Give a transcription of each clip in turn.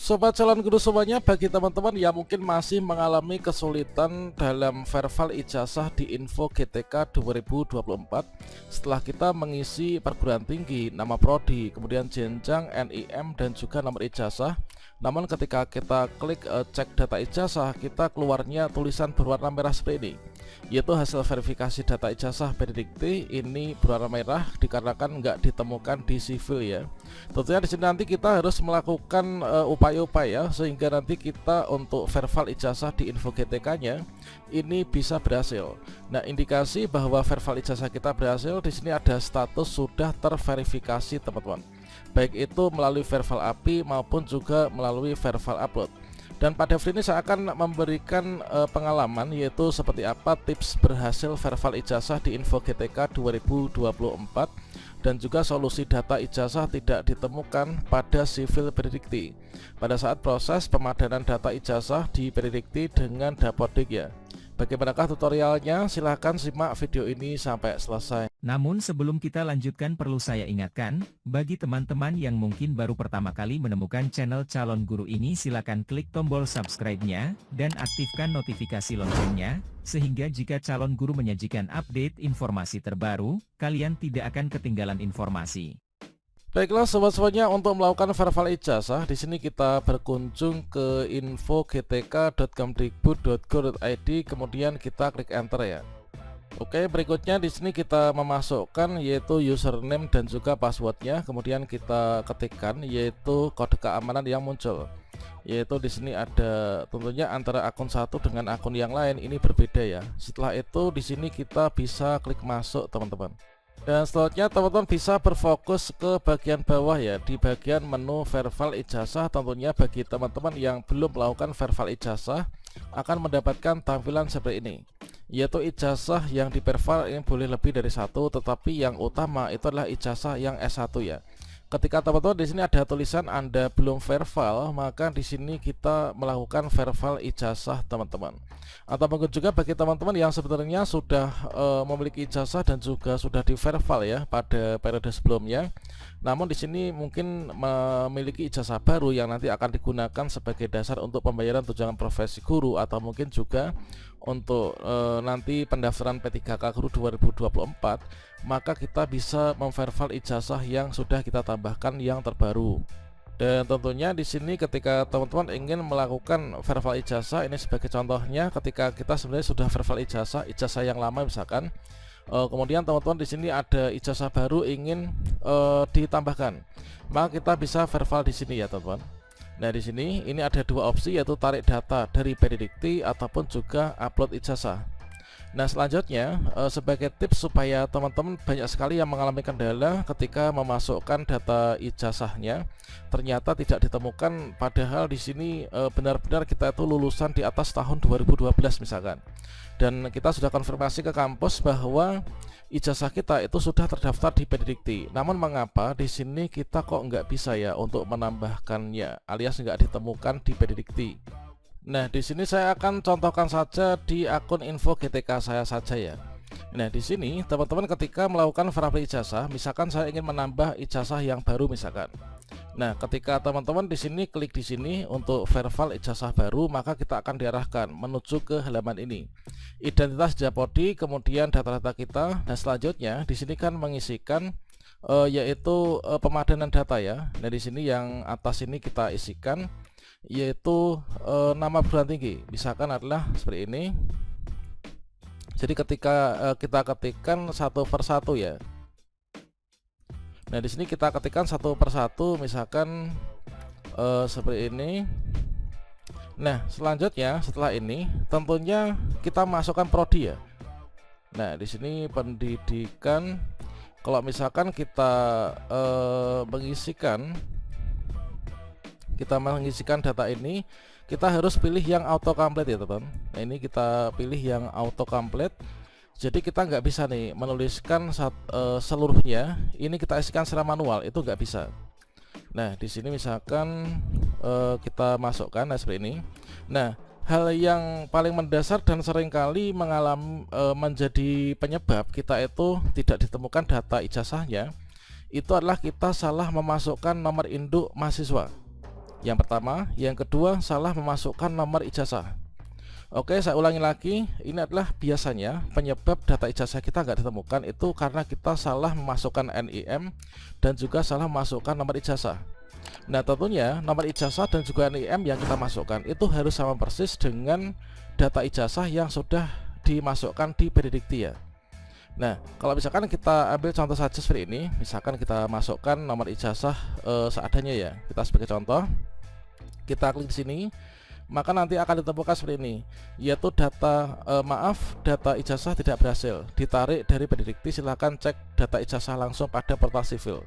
Sobat calon guru semuanya, bagi teman-teman yang mungkin masih mengalami kesulitan dalam verval ijazah di Info GTK 2024 setelah kita mengisi perguruan tinggi, nama prodi, kemudian jenjang, NIM, dan juga nomor ijazah. Namun ketika kita klik cek data ijazah, kita keluarnya tulisan berwarna merah seperti ini, yaitu hasil verifikasi data ijazah Benedikti. Ini berwarna merah dikarenakan nggak ditemukan di sivil ya. Tentunya di sini nanti kita harus melakukan upaya-upaya sehingga nanti kita untuk verval ijazah di Info GTK-nya ini bisa berhasil. Nah, indikasi bahwa verval ijazah kita berhasil di sini ada status sudah terverifikasi teman-teman. Baik itu melalui verval API maupun juga melalui verval upload. Dan pada video ini saya akan memberikan pengalaman, yaitu seperti apa tips berhasil verval ijazah di Info GTK 2024 dan juga solusi data ijazah tidak ditemukan pada sivil Benedikti pada saat proses pemadanan data ijazah di Benedikti dengan Dapodik ya. Bagaimanakah tutorialnya? Silahkan simak video ini sampai selesai. Namun sebelum kita lanjutkan, perlu saya ingatkan, bagi teman-teman yang mungkin baru pertama kali menemukan channel Calon Guru ini, silakan klik tombol subscribe-nya, dan aktifkan notifikasi loncengnya, sehingga jika Calon Guru menyajikan update informasi terbaru, kalian tidak akan ketinggalan informasi. Baiklah sobat semuanya, untuk melakukan verval ijazah di sini kita berkunjung ke info.gtk.kemdikbud.go.id, kemudian kita klik enter ya. Oke, berikutnya di sini kita memasukkan yaitu username dan juga passwordnya, kemudian kita ketikkan yaitu kode keamanan yang muncul. Yaitu di sini ada tentunya antara akun satu dengan akun yang lain ini berbeda ya. Setelah itu di sini kita bisa klik masuk teman-teman. Dan selanjutnya teman-teman bisa berfokus ke bagian bawah ya, di bagian menu verval ijazah. Tentunya bagi teman-teman yang belum melakukan verval ijazah akan mendapatkan tampilan seperti ini, yaitu ijazah yang di verval ini boleh lebih dari satu, tetapi yang utama itu adalah ijazah yang S1 ya. Ketika teman-teman di sini ada tulisan Anda belum verval, maka di sini kita melakukan verval ijazah teman-teman. Atau mungkin juga bagi teman-teman yang sebenarnya sudah memiliki ijazah dan juga sudah di verval ya pada periode sebelumnya. Namun di sini mungkin memiliki ijazah baru yang nanti akan digunakan sebagai dasar untuk pembayaran tunjangan profesi guru, atau mungkin juga untuk nanti pendaftaran P3K Guru 2024, maka kita bisa memverval ijazah yang sudah kita tambahkan yang terbaru. Dan tentunya di sini ketika teman-teman ingin melakukan verval ijazah, ini sebagai contohnya ketika kita sebenarnya sudah verval ijazah yang lama misalkan, kemudian teman-teman di sini ada ijazah baru ingin ditambahkan, maka kita bisa verval di sini ya teman-teman. Nah di sini ini ada dua opsi, yaitu tarik data dari Benedikti ataupun juga upload ijazah. Nah selanjutnya sebagai tips supaya teman-teman banyak sekali yang mengalami kendala ketika memasukkan data ijazahnya ternyata tidak ditemukan, padahal di sini benar-benar kita itu lulusan di atas tahun 2012 misalkan, dan kita sudah konfirmasi ke kampus bahwa ijazah kita itu sudah terdaftar di Benedikti. Namun mengapa di sini kita kok nggak bisa ya untuk menambahkannya, alias nggak ditemukan di Benedikti? Nah, di sini saya akan contohkan saja di akun Info GTK saya saja ya. Nah, di sini teman-teman ketika melakukan verval ijazah, misalkan saya ingin menambah ijazah yang baru misalkan. Nah, ketika teman-teman di sini klik di sini untuk verval ijazah baru, maka kita akan diarahkan menuju ke halaman ini. Identitas Japodi, kemudian data-data kita. Nah, selanjutnya di sini kan mengisikan yaitu pemadanan data ya. Nah, di sini yang atas ini kita isikan yaitu nama perguruan tinggi, misalkan adalah seperti ini. Jadi ketika kita ketikkan satu persatu ya. Nah di sini kita ketikkan satu persatu, misalkan seperti ini. Nah selanjutnya setelah ini tentunya kita masukkan prodi ya. Nah di sini pendidikan, kalau misalkan kita mengisikan data ini, kita harus pilih yang auto complete ya teman. Nah ini kita pilih yang auto complete. Jadi kita nggak bisa nih menuliskan seluruhnya, ini kita isikan secara manual, itu nggak bisa. Nah di sini misalkan kita masukkan seperti ini. Nah hal yang paling mendasar dan seringkali menjadi penyebab kita itu tidak ditemukan data ijazahnya, itu adalah kita salah memasukkan nomor induk mahasiswa. Yang pertama, yang kedua salah memasukkan nomor ijazah. Oke, saya ulangi lagi, ini adalah biasanya penyebab data ijazah kita nggak ditemukan itu karena kita salah memasukkan NIM dan juga salah memasukkan nomor ijazah. Nah, tentunya nomor ijazah dan juga NIM yang kita masukkan itu harus sama persis dengan data ijazah yang sudah dimasukkan di Pedidikti ya. Nah, kalau misalkan kita ambil contoh saja seperti ini, misalkan kita masukkan nomor ijazah seadanya ya. Kita sebagai contoh, kita klik di sini, maka nanti akan ditemukan seperti ini, yaitu data data ijazah tidak berhasil ditarik dari Pedidikti. Silahkan cek data ijazah langsung pada portal sivil.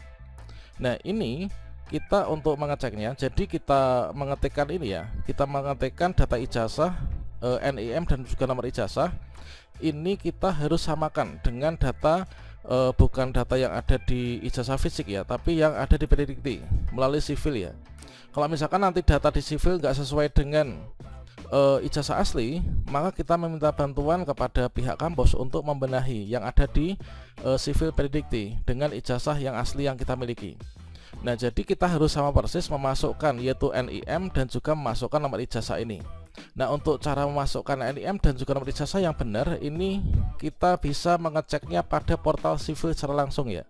Nah, ini kita untuk mengeceknya, jadi kita mengetikkan ini ya, kita mengetikkan data ijazah NIM dan juga nomor ijazah. Ini kita harus samakan dengan data bukan data yang ada di ijazah fisik ya, tapi yang ada di Pedidikti melalui sivil ya. Kalau misalkan nanti data di sivil nggak sesuai dengan ijazah asli, maka kita meminta bantuan kepada pihak kampus untuk membenahi yang ada di sivil Pedidikti dengan ijazah yang asli yang kita miliki. Nah, jadi kita harus sama persis memasukkan yaitu NIM dan juga memasukkan nomor ijazah ini. Nah, untuk cara memasukkan NIM dan juga nomor ijazah yang benar ini kita bisa mengeceknya pada portal sivil secara langsung ya.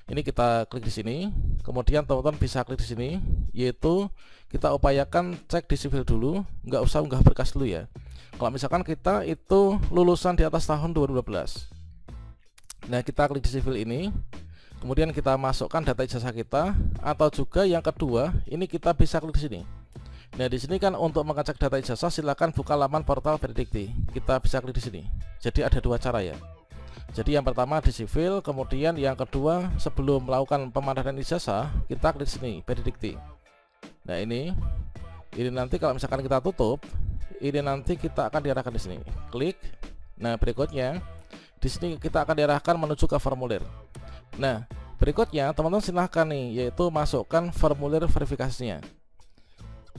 Ini kita klik di sini, kemudian teman-teman bisa klik di sini, yaitu kita upayakan cek di sivil dulu, nggak usah unggah berkas dulu ya. Kalau misalkan kita itu lulusan di atas tahun 2012, nah kita klik di sivil ini, kemudian kita masukkan data ijazah kita, atau juga yang kedua, ini kita bisa klik di sini. Nah, di sini kan untuk mengecek data ijazah silakan buka laman portal Pedidikti. Kita bisa klik di sini. Jadi ada dua cara ya. Jadi yang pertama di sivil, kemudian yang kedua sebelum melakukan pemandangan ijazah kita klik sini Pedidikti. Nah, ini nanti kalau misalkan kita tutup, ini nanti kita akan diarahkan di sini. Klik. Nah, berikutnya di sini kita akan diarahkan menuju ke formulir. Nah, berikutnya teman-teman silahkan nih, yaitu masukkan formulir verifikasinya.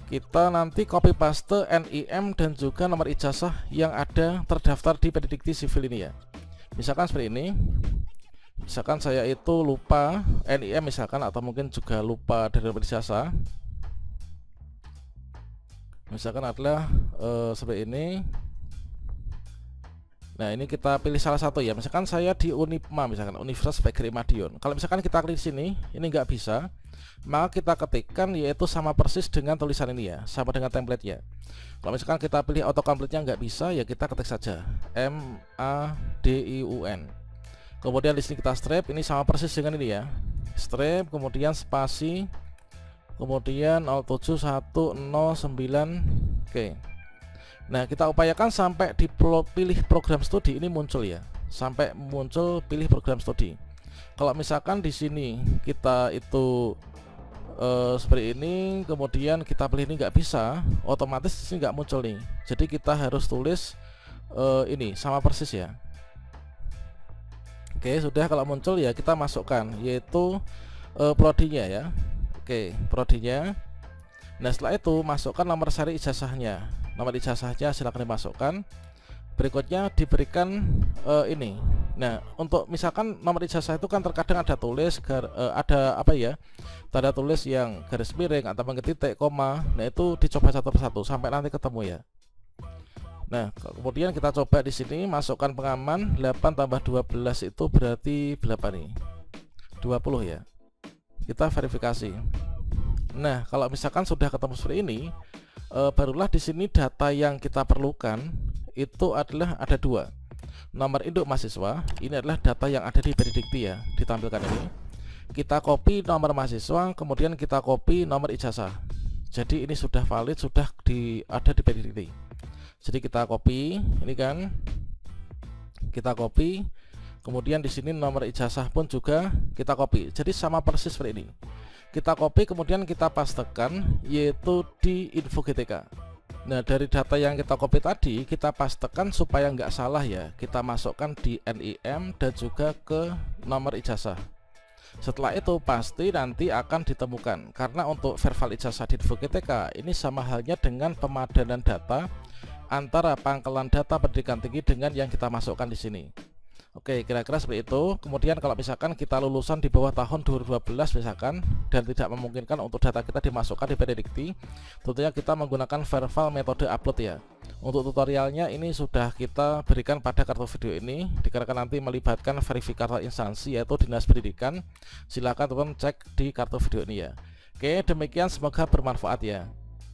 Kita nanti copy paste NIM dan juga nomor ijazah yang ada terdaftar di Pedidikti sivil ini ya. Misalkan seperti ini, misalkan saya itu lupa NIM misalkan, atau mungkin juga lupa dari nomor ijazah. Misalkan adalah seperti ini. Nah, ini kita pilih salah satu ya. Misalkan saya di Unipma, misalkan Universitas Pegri Madiun. Kalau misalkan kita klik sini, ini nggak bisa, maka kita ketikkan yaitu sama persis dengan tulisan ini ya, sama dengan template-nya. Kalau misalkan kita pilih autocomplete-nya nggak bisa, ya kita ketik saja MADIUN. Kemudian di sini kita strip, ini sama persis dengan ini ya. Strip, kemudian spasi, kemudian 07109. Oke. Nah, kita upayakan sampai pilih program studi ini muncul ya, sampai muncul pilih program studi. Kalau misalkan di sini kita itu seperti ini, kemudian kita pilih ini nggak bisa, otomatis di sini nggak muncul nih. Jadi kita harus tulis ini sama persis ya. Oke, sudah. Kalau muncul ya kita masukkan yaitu prodinya ya. Oke, prodinya. Nah, setelah itu masukkan nomor seri ijazahnya. Nomor ijazahnya silakan dimasukkan. Berikutnya diberikan ini. Nah, untuk misalkan nomor ijazah itu kan terkadang ada tulis ada apa ya, tanda tulis yang garis miring atau titik, koma. Nah, itu dicoba satu persatu sampai nanti ketemu ya. Nah, kemudian kita coba di sini masukkan pengaman 8 tambah 12 itu berarti berapa nih? 20 ya. Kita verifikasi. Nah, kalau misalkan sudah ketemu seperti ini, barulah di sini data yang kita perlukan itu adalah ada dua. Nomor induk mahasiswa, ini adalah data yang ada di Pedidikti ya, ditampilkan ini. Kita copy nomor mahasiswa, kemudian kita copy nomor ijazah. Jadi ini sudah valid, sudah ada di Pedidikti. Jadi kita copy, ini kan, kita copy. Kemudian di sini nomor ijazah pun juga kita copy. Jadi sama persis seperti ini. Kita copy, kemudian kita pastekan yaitu di info GTK. Nah, dari data yang kita copy tadi kita pastekan supaya nggak salah ya, kita masukkan di NIM dan juga ke nomor ijazah. Setelah itu pasti nanti akan ditemukan, karena untuk verbal ijazah di info GTK ini sama halnya dengan pemadanan data antara pangkalan data pendidikan tinggi dengan yang kita masukkan di sini. Oke, kira-kira seperti itu. Kemudian kalau misalkan kita lulusan di bawah tahun 2012 misalkan, dan tidak memungkinkan untuk data kita dimasukkan di Benedikti, tentunya kita menggunakan verval metode upload ya. Untuk tutorialnya ini sudah kita berikan pada kartu video ini, dikarenakan nanti melibatkan verifikator instansi yaitu Dinas Pendidikan. Silakan teman-teman cek di kartu video ini ya. Oke, demikian, semoga bermanfaat ya.